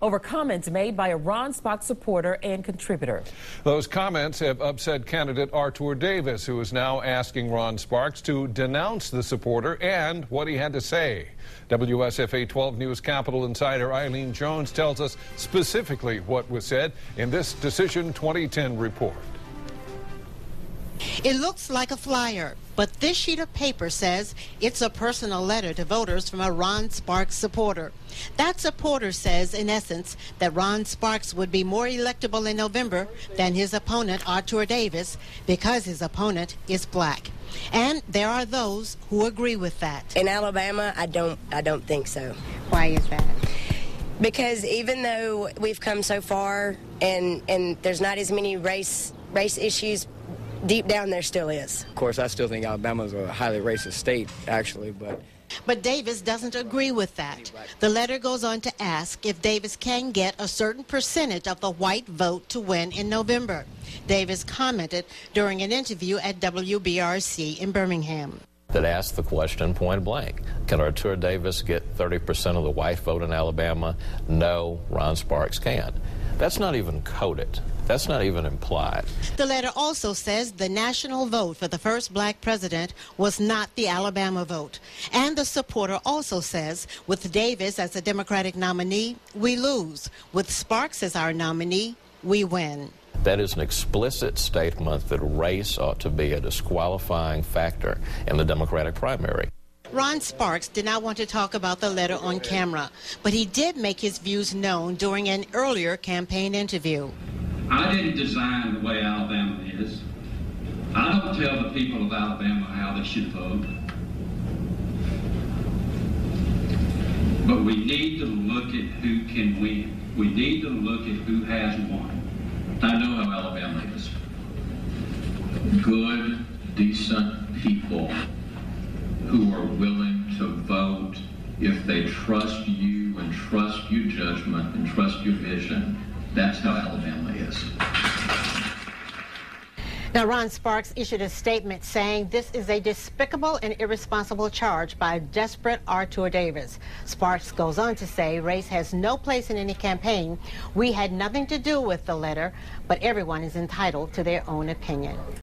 over comments made by a Ron Sparks supporter and contributor. Those comments have upset candidate Artur Davis, who is now asking Ron Sparks to denounce the supporter and what he had to say. WSFA 12 News Capitol insider Eileen Jones tells us specifically what was said in this Decision 2010 report. It looks like a flyer, but this sheet of paper says it's a personal letter to voters from a Ron Sparks supporter. That supporter says, in essence, that Ron Sparks would be more electable in November than his opponent, Artur Davis, because his opponent is black. And there are those who agree with that. In Alabama, I don't think so. Why is that? Because even though we've come so far and there's not as many race issues, deep down there still is. Of course, I still think Alabama's a highly racist state, actually, But Davis doesn't agree with that. The letter goes on to ask if Davis can get a certain percentage of the white vote to win in November. Davis commented during an interview at WBRC in Birmingham. That asked the question point blank. Can Artur Davis get 30% of the white vote in Alabama? No, Ron Sparks can't. That's not even coded. That's not even implied. The letter also says the national vote for the first black president was not the Alabama vote. And the supporter also says, with Davis as a Democratic nominee, we lose. With Sparks as our nominee, we win. That is an explicit statement that race ought to be a disqualifying factor in the Democratic primary. Ron Sparks did not want to talk about the letter on camera, but he did make his views known during an earlier campaign interview. I didn't design the way Alabama is. I don't tell the people of Alabama how they should vote. But we need to look at who can win. We need to look at who has won. I know how Alabama is. Good, decent people who are willing to vote if they trust you and trust your judgment and trust your vision. That's how Alabama is. Now, Ron Sparks issued a statement saying this is a despicable and irresponsible charge by desperate Artur Davis. Sparks goes on to say race has no place in any campaign. We had nothing to do with the letter, but everyone is entitled to their own opinion.